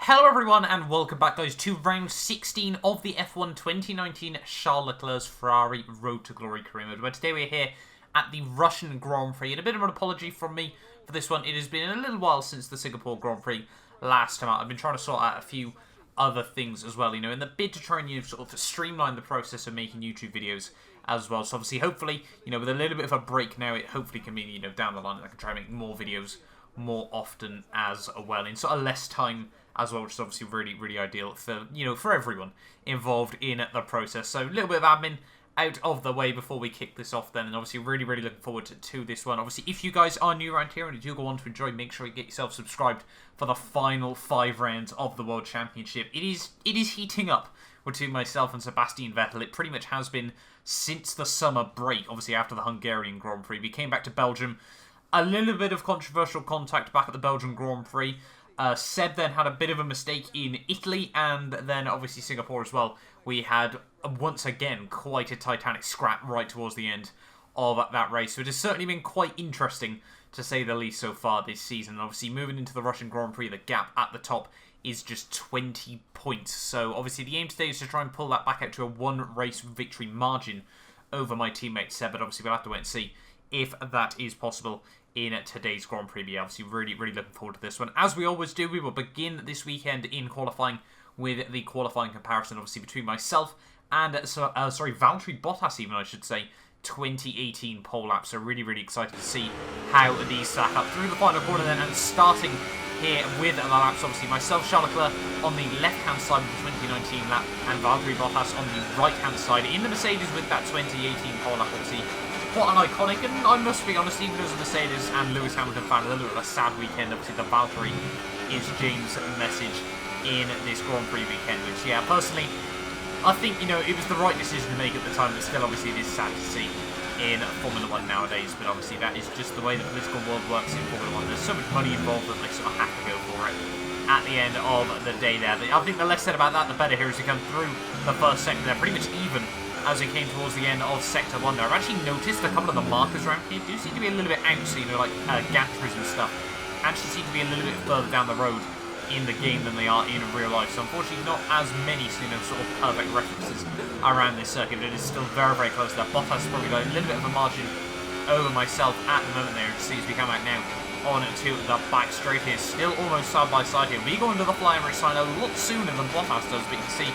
Hello everyone and welcome back guys to round 16 of the F1 2019 Charles Leclerc's Ferrari Road to Glory Career Mode, where today we're here at the Russian Grand Prix. And a bit of an apology from me for this one. It has been a little while since the Singapore Grand Prix last time out. I've been trying to sort out a few other things as well, in the bid to try and sort of streamline the process of making YouTube videos as well. So obviously, hopefully, with a little bit of a break now, it hopefully can mean, down the line I can try and make more videos more often as well, in sort of less time as well, which is obviously really, really ideal for, for everyone involved in the process. So a little bit of admin out of the way before we kick this off then, and obviously really, really looking forward to this one. Obviously, if you guys are new around here and you do go on to enjoy, make sure you get yourself subscribed for the final 5 rounds of the World Championship. It is heating up between myself and Sebastian Vettel. It pretty much has been since the summer break, obviously after the Hungarian Grand Prix. We came back to Belgium. A little bit of controversial contact back at the Belgian Grand Prix. Seb then had a bit of a mistake in Italy, and then obviously Singapore as well. We had, once again, quite a titanic scrap right towards the end of that race. So it has certainly been quite interesting, to say the least, so far this season. And obviously, moving into the Russian Grand Prix, the gap at the top is just 20 points. So obviously, the aim today is to try and pull that back out to a 1-race victory margin over my teammate Seb. But obviously, we'll have to wait and see if that is possible in today's Grand Prix. But obviously, really, really looking forward to this one. As we always do, we will begin this weekend in qualifying with the qualifying comparison, obviously, between myself and, Valtteri Bottas, even, I should say, 2018 pole lap. So really, really excited to see how these stack up through the final corner then, and starting here with the laps, obviously, myself, Charles Leclerc, on the left-hand side of the 2019 lap, and Valtteri Bottas on the right-hand side in the Mercedes with that 2018 pole lap, obviously. What an iconic, and I must be honest, even as a Mercedes and Lewis Hamilton fan, a little bit of a sad weekend. Obviously, the Valtteri is James' message in this Grand Prix weekend, which, yeah, personally, I think, it was the right decision to make at the time, but still, obviously, it is sad to see in Formula 1 nowadays. But obviously, that is just the way the political world works in Formula 1. There's so much money involved that they sort of have to go for it at the end of the day there. I think the less said about that, the better here as we come through the first sector. They're pretty much even as we came towards the end of Sector 1 there. I've actually noticed a couple of the markers around here do seem to be a little bit outsy, like gantries and stuff. Actually seem to be a little bit further down the road in the game than they are in real life. So unfortunately not as many, sort of perfect references around this circuit, but it is still very, very close there. Bottas has probably got a little bit of a margin over myself at the moment there. You see as we come out now on to the back straight here. Still almost side by side here. We go into the flying race sign a lot sooner than Bottas does, but you can see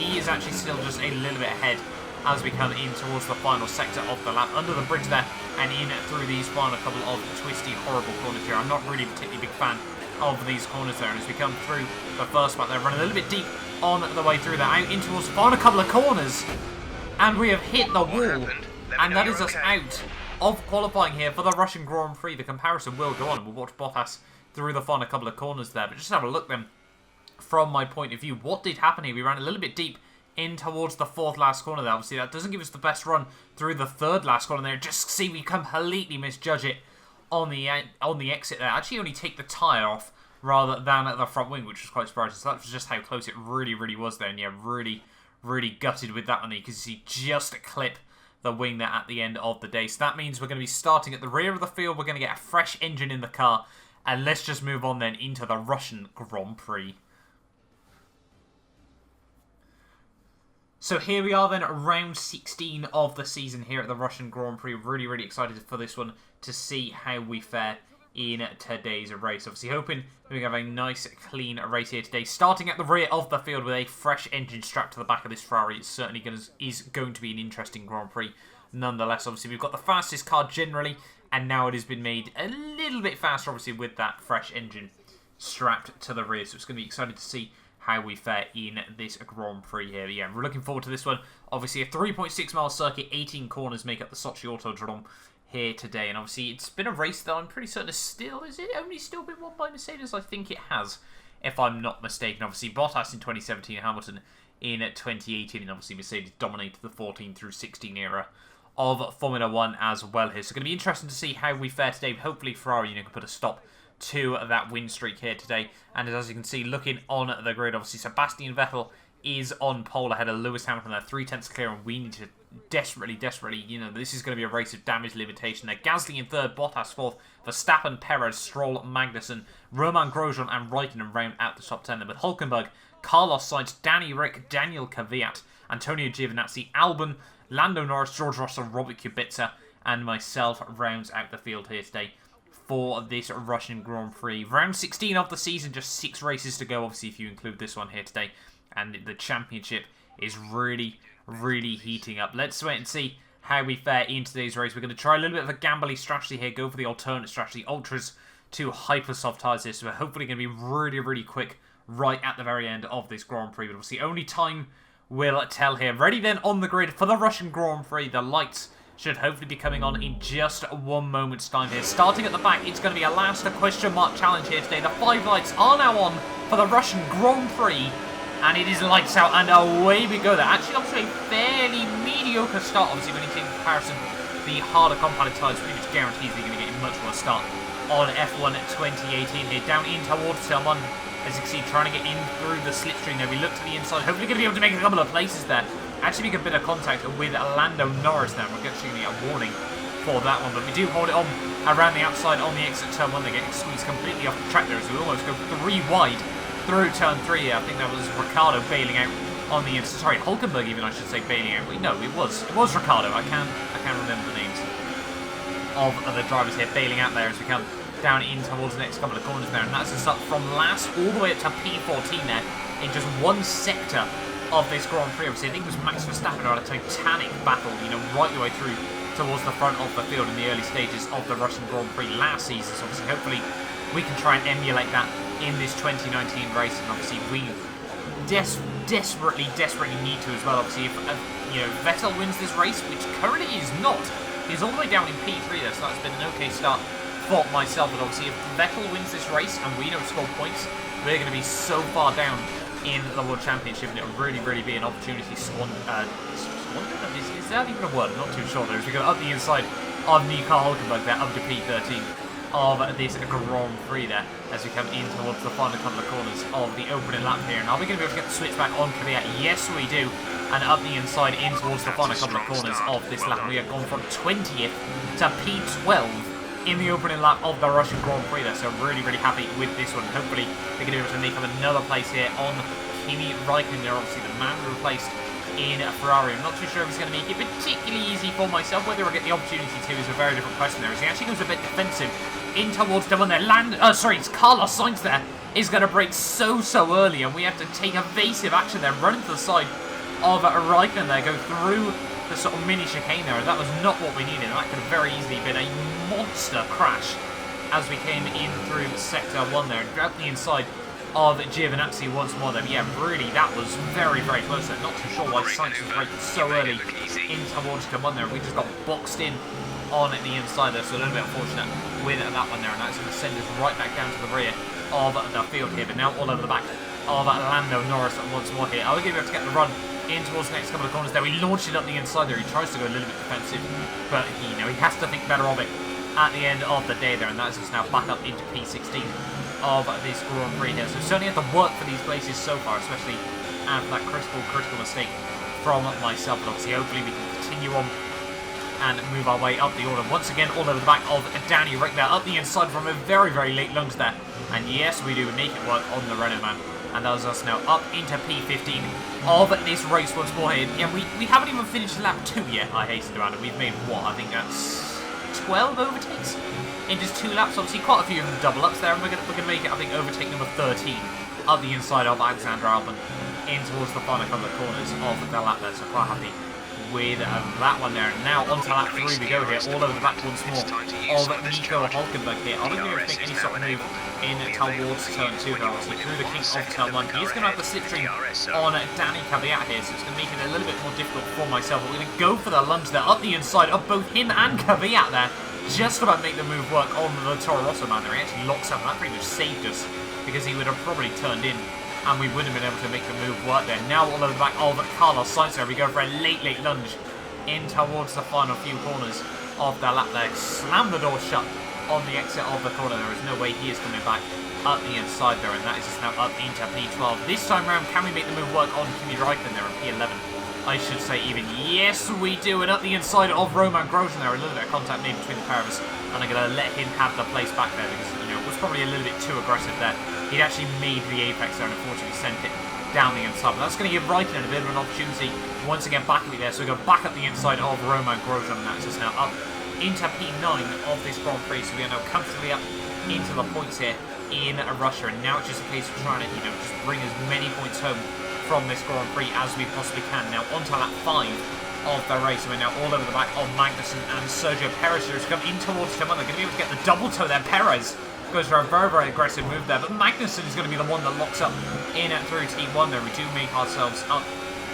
he is actually still just a little bit ahead as we come in towards the final sector of the lap, under the bridge there, and in through these final couple of twisty, horrible corners here. I'm not really a particularly big fan of these corners there, and as we come through the first part, they're running a little bit deep on the way through there, out in towards the final couple of corners, and we have hit the wall, and that is us out of qualifying here for the Russian Grand Prix. The comparison will go on, and we'll watch Bottas through the final couple of corners there, but just have a look then, from my point of view, what did happen here? We ran a little bit deep in towards the 4th last corner there. Obviously, that doesn't give us the best run through the 3rd last corner there. Just see we completely misjudge it on the exit there. Actually, only take the tyre off rather than at the front wing, which was quite surprising. So that was just how close it really, really was there. And yeah, really, really gutted with that one there. You can see just clip the wing there at the end of the day. So that means we're going to be starting at the rear of the field. We're going to get a fresh engine in the car. And let's just move on then into the Russian Grand Prix. So here we are then at round 16 of the season here at the Russian Grand Prix. Really, really excited for this one to see how we fare in today's race. Obviously hoping we can have a nice, clean race here today. Starting at the rear of the field with a fresh engine strapped to the back of this Ferrari. It's certainly is going to be an interesting Grand Prix. Nonetheless, obviously we've got the fastest car generally, and now it has been made a little bit faster, obviously, with that fresh engine strapped to the rear. So it's going to be exciting to see how we fare in this Grand Prix here. Yeah, we're looking forward to this one. Obviously, a 3.6 mile circuit, 18 corners make up the Sochi Autodrome here today. And obviously, it's been a race that I'm pretty certain is it only still been won by Mercedes? I think it has, if I'm not mistaken. Obviously, Bottas in 2017, Hamilton in 2018, and obviously Mercedes dominated the 14 through 16 era of Formula 1 as well here. So it's going to be interesting to see how we fare today. Hopefully, Ferrari can put a stop to that win streak here today. And as you can see, looking on the grid, obviously Sebastian Vettel is on pole ahead of Lewis Hamilton. They're 3/10 clear, and we need to desperately, you know, this is going to be a race of damage limitation there. Gasly in third, Bottas fourth, Verstappen, Perez, Stroll, Magnussen, Roman Grosjean and Raikkonen round out the top 10 there with Hülkenberg, Carlos Sainz, Danny Rick, Daniel Kvyat, Antonio Giovinazzi, Albon, Lando Norris, George Russell, Robert Kubica, and myself rounds out the field here today for this Russian Grand Prix. Round 16 of the season, just 6 races to go, obviously, if you include this one here today. And the championship is really heating up. Let's wait and see how we fare in today's race. We're going to try a little bit of a gambly strategy here, go for the alternate strategy, ultras to hyper soft tyres here. So we're hopefully going to be really quick right at the very end of this Grand Prix. But obviously, only time will tell here. Ready then on the grid for the Russian Grand Prix. The lights should hopefully be coming on in just 1 moment's time here. Starting at the back, it's going to be a last question mark challenge here today. The 5 lights are now on for the Russian Grand Prix. And it is lights out and away we go there. Actually, obviously a fairly mediocre start, obviously, when you take in comparison the harder compounded tyres, pretty much guarantees that you're going to get a much worse start on F1 2018 here. Down in towards turn 1, as you can see, trying to get in through the slipstream there. We look to the inside, hopefully going to be able to make a couple of places there. Actually make a bit of contact with Lando Norris there. We're actually going to get a warning for that one, but we do hold it on around the outside on the exit turn 1. They're getting squeezed completely off the track there as we almost go 3 wide through turn 3. I think that was Ricciardo bailing out on the inside. Sorry, Hülkenberg even, I should say, bailing out. Wait, no, it was Ricciardo. I can't remember the names of the drivers here bailing out there as we come down in towards the next couple of corners there. And that's us up from last all the way up to P14 there in just 1 sector of this Grand Prix. Obviously, I think it was Max Verstappen who had a titanic battle, you know, right the way through towards the front of the field in the early stages of the Russian Grand Prix last season. So obviously, hopefully, we can try and emulate that in this 2019 race, and obviously we desperately need to as well. Obviously, if you know, Vettel wins this race, which currently is not, he's all the way down in P3 there, so that's been an okay start for myself. But obviously, if Vettel wins this race and we don't score points, we're going to be so far down in the World Championship, and it'll really be an opportunity. Is that even a word? I'm not too sure. There, as we go up the inside of Nico Hülkenberg there, up to P13. Of this Grand Prix there, as we come in towards the final couple of corners of the opening lap here. And are we going to be able to get the switch back on Kvyat? Yes, we do. And up the inside in towards the final couple of corners of this lap. We have gone from 20th to P12 in the opening lap of the Russian Grand Prix there. So really happy with this one. Hopefully, we're going to be able to make up another place here on Kimi Raikkonen there. Obviously, the man we replaced in Ferrari. I'm not too sure if he's going to make it particularly easy for myself. Whether I get the opportunity to is a very different question there. As he actually goes a bit defensive in towards the one there. It's Carlos Sainz there is going to brake so early, and we have to take evasive action there, running to the side of Raikkonen there, go through the sort of mini chicane there. That was not what we needed, and that could have very easily been a monster crash as we came in through sector 1 there, and grabbed the inside of Giovinazzi once more there. But yeah, really, that was very close there. Not too sure why Sainz was braking so early in towards the 1 there. We just got boxed in on the inside there, so a little bit unfortunate with that one there, and that's going to send us right back down to the rear of the field here. But now all over the back of Lando Norris once more here. Are we going to be able to get the run in towards the next couple of corners there? We launched it up the inside there. He tries to go a little bit defensive, but he has to think better of it at the end of the day there, and that's us now back up into P16 of this Grand Prix here. So certainly have to work for these places so far, especially after that critical mistake from myself. But obviously, hopefully we can continue on and move our way up the order. Once again, all over the back of Danny Rick there, up the inside from a very late lunge there. And yes, we do make it work on the Renault man. And that was us now up into P15 of this race once more here. Yeah, we haven't even finished lap 2 yet, I hasten to add. And we've made, what, I think that's 12 overtakes in just 2 laps. Obviously, quite a few of them double ups there. And we're gonna make it, I think, overtake number 13 up the inside of Alexander Albon in towards the final couple of corners of the lap there. So quite happy with that one there. Now onto lap 3 we go here, all over the back once more of Nico Hülkenberg here. I don't think we're going to make any sort of move in towards turn 2 here, obviously through the kink of turn 1. He's going to have the slipstream on Danny Kvyat here, so it's going to make it a little bit more difficult for myself. But we're going to go for the lunge there, up the inside of both him and Kvyat there. Just about make the move work on the Toro Rosso man there. He actually locks up, and that pretty much saved us, because he would have probably turned in and we wouldn't have been able to make the move work there. Now all over the back of Carlos Sainz there. We go for a late lunge in towards the final few corners of the lap there. Slam the door shut on the exit of the corner. There is no way he is coming back up the inside there, and that is just now up into P12. This time round, can we make the move work on Kimi Raikkonen there at P11? I should say even. Yes, we do. And up the inside of Roman Grosjean there, a little bit of contact made between the pair of us. And I'm going to let him have the place back there because, you know, it was probably a little bit too aggressive there. He'd actually made the apex there and unfortunately sent it down the inside. But that's going to give Rixon a bit of an opportunity once again back at me there. So we go back up the inside of Roman Grosjean. And that's us now up into P9 of this Grand Prix. So we are now comfortably up into the points here in Russia. And now it's just a case of trying to, you know, just bring as many points home from this Grand Prix as we possibly can. Now onto lap 5 of the race. We're now all over the back of Magnussen and Sergio Perez here to come in towards him. They're going to be able to get the double toe there. Perez goes for a very, very aggressive move there, but Magnussen is going to be the one that locks up in and through T1 there. We do make ourselves up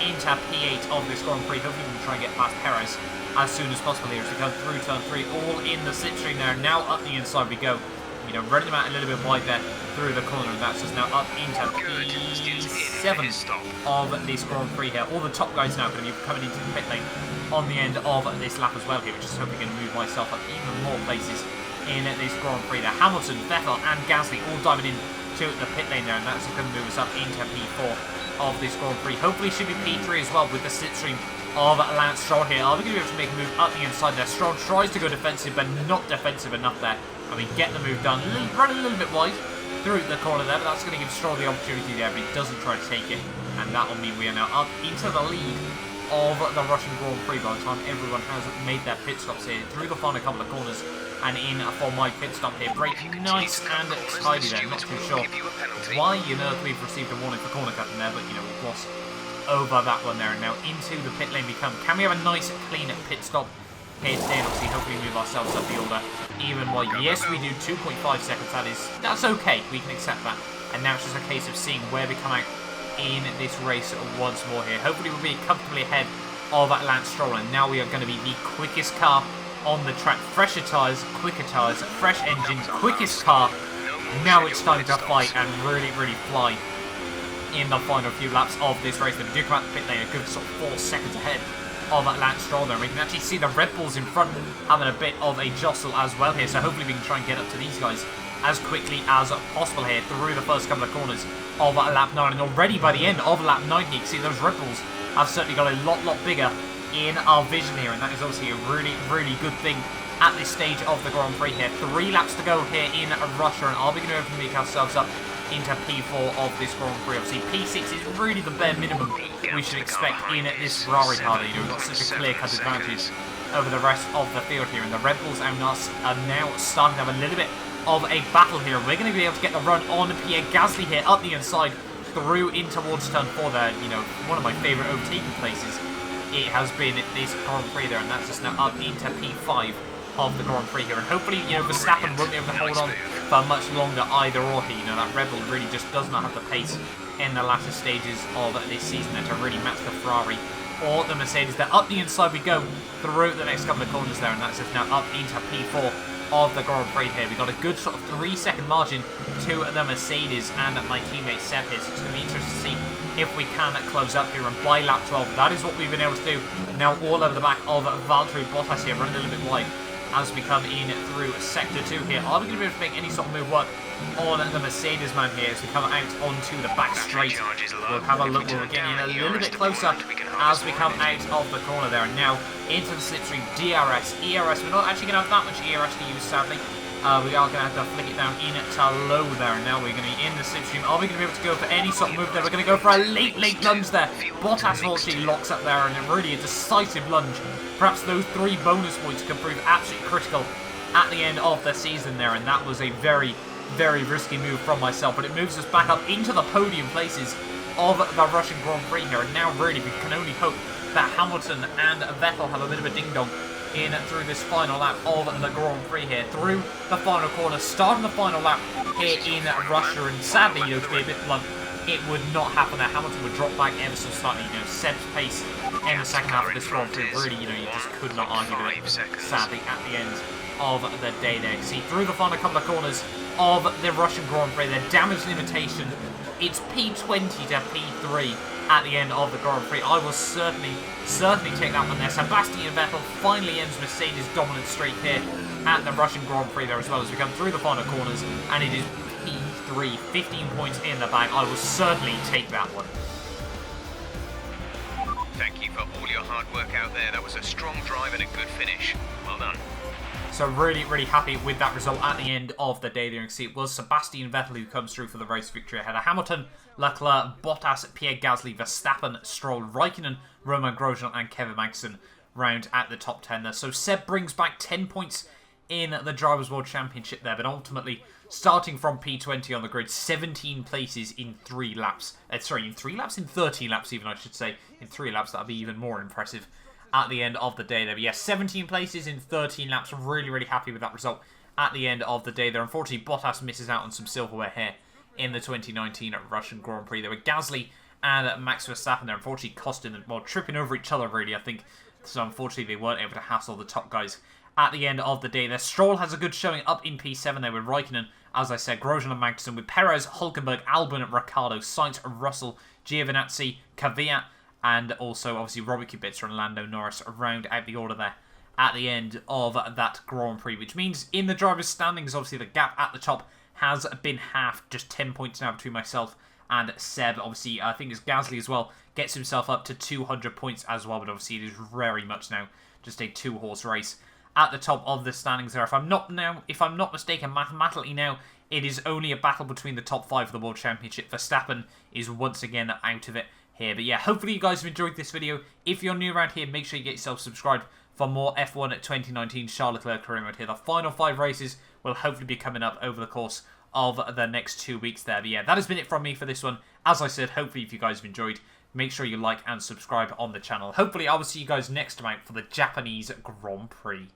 into P8 of this Grand Prix. Hopefully we can try and get past Perez as soon as possible here as we come through turn 3, all in the slipstream there. Now up the inside we go. You know, running them out a little bit wide there through the corner, and that's just now up into P7 of this Grand Prix here. All the top guys now going to be coming into the pit lane on the end of this lap as well here, which is hoping to move myself up even more places in this Grand Prix there. Hamilton, Vettel and Gasly all diving in to the pit lane there, and that's going to move us up into P4 of this Grand Prix. Hopefully it should be P3 as well with the slipstream of Lance Stroll here. Are we going to be able to make a move up the inside there? Stroll tries to go defensive, but not defensive enough there. I mean, get the move done. Run a little bit wide through the corner there, but that's going to give Stroll the opportunity there, but he doesn't try to take it. And that will mean we are now up into the lead of the Russian Grand Prix by the time everyone has made their pit stops here through the final couple of corners. And in for my pit stop here. Brake nice and tidy there. Not too sure why on earth we've received a warning for corner cutting there, but you know, we'll gloss over that one there. And now into the pit lane we come. Can we have a nice clean pit stop here today? And obviously hopefully move ourselves up the order even more. Yes, we do 2.5 seconds. That's okay. We can accept that. And now it's just a case of seeing where we come out in this race once more here. Hopefully we'll be comfortably ahead of Lance Stroll. And now we are going to be the quickest car on the track. Fresher tyres, quicker tyres, fresh engine, quickest car. Now it's time to fight and really, really fly in the final few laps of this race. But we do come out the pit lane a good sort of 4 seconds ahead of Lance Stroll there. We can actually see the Red Bulls in front having a bit of a jostle as well here. So hopefully we can try and get up to these guys as quickly as possible here through the first couple of corners of lap 9. And already by the end of lap 9 you can see those Red Bulls have certainly got a lot bigger in our vision here, and that is obviously a really, really good thing at this stage of the Grand Prix here. 3 laps to go here in Russia, and are we going to be able to make ourselves up into P4 of this Grand Prix? Obviously, P6 is really the bare minimum we should expect in this Ferrari car. You know, we've got such a clear-cut advantage over the rest of the field here, and the Red Bulls are now starting to have a little bit of a battle here. We're going to be able to get the run on Pierre Gasly here up the inside through in towards turn 4 there. You know, one of my favourite overtaking places it has been this Grand Prix there, and that's just now up into P5 of the Grand Prix here. And hopefully, you know, Verstappen won't be able to hold on for much longer either or here. You know, that Red Bull really just does not have the pace in the latter stages of this season there to really match the Ferrari or the Mercedes. They're up the inside we go through the next couple of corners there, and that's just now up into P4 of the Grand Prix here. We've got a good sort of 3-second margin to the Mercedes and my teammate Seb here, so it's going to be interesting to see if we can close up here. And by lap 12, that is what we've been able to do. Now all over the back of Valtteri Bottas here, running a little bit wide as we come in through sector 2 here. Are we going to be able to make any sort of move work on the Mercedes man here as we come out onto the back straight? We'll have a look. We're getting in a little bit closer as we come out of the corner there, and now into the slipstream. DRS, ERS. We're not actually going to have that much ERS to use, sadly. We are going to have to flick it down into low there, and now we're going to be in the slipstream. Are we going to be able to go for any sort of move there? We're going to go for a late lunge there. Bottas actually locks up there, and really a decisive lunge. Perhaps those 3 bonus points could prove absolutely critical at the end of the season there, and that was a very, very risky move from myself, but it moves us back up into the podium places of the Russian Grand Prix here. And now really we can only hope that Hamilton and Vettel have a bit of a ding-dong in through this final lap of the Grand Prix here, through the final corner, starting the final lap here in Russia. And sadly, you know, to be a bit blunt, it would not happen there. Hamilton would drop back ever so slightly. You know, Seb's pace in the second half of this Grand Prix, really, you know, you just could not argue with it, sadly, at the end of the day there. See, through the final couple of corners of the Russian Grand Prix, their damage limitation, it's P20 to P3 at the end of the Grand Prix. I will certainly take that one there. Sebastian Vettel finally ends Mercedes' dominant streak here at the Russian Grand Prix there as well, as we come through the final corners, and it is P3, 15 points in the bag. I will certainly take that one. Thank you for hard work out there. That was a strong drive and a good finish. Well done. So really, really happy with that result at the end of the day there. You can see it was Sebastian Vettel who comes through for the race victory ahead of Hamilton, Leclerc, Bottas, Pierre Gasly, Verstappen, Stroll, Raikkonen, Romain Grosjean and Kevin Magnussen round at the top 10 there. So Seb brings back 10 points in the Drivers' World Championship there, but ultimately starting from P20 on the grid, 17 places in 3 laps. In 13 laps even, I should say. In 3 laps, that'd be even more impressive at the end of the day there. But yeah, 17 places in 13 laps. Really, really happy with that result at the end of the day there. Unfortunately, Bottas misses out on some silverware here in the 2019 Russian Grand Prix. There were Gasly and Max Verstappen there, unfortunately costing them, well, tripping over each other really, I think. So unfortunately, they weren't able to hassle the top guys at the end of the day there. Stroll has a good showing up in P7 there with Raikkonen, as I said, Grosjean and Magnussen, with Perez, Hulkenberg, Albon, Ricciardo, Sainz, Russell, Giovinazzi, Kvyat, and also obviously Robert Kubica and Lando Norris round out the order there at the end of that Grand Prix, which means in the drivers' standings, obviously the gap at the top has been halved, just 10 points now between myself and Seb. Obviously, I think it's Gasly as well gets himself up to 200 points as well, but obviously it is very much now just a 2-horse race at the top of the standings there. If I'm not mistaken, mathematically now, it is only a battle between the top 5 of the World Championship. Verstappen is once again out of it here. But yeah, hopefully you guys have enjoyed this video. If you're new around here, make sure you get yourself subscribed for more F1 2019 Charles Leclerc Career Mode here. The final 5 races will hopefully be coming up over the course of the next 2 weeks there. But yeah, that has been it from me for this one. As I said, hopefully if you guys have enjoyed, make sure you like and subscribe on the channel. Hopefully I will see you guys next time out for the Japanese Grand Prix.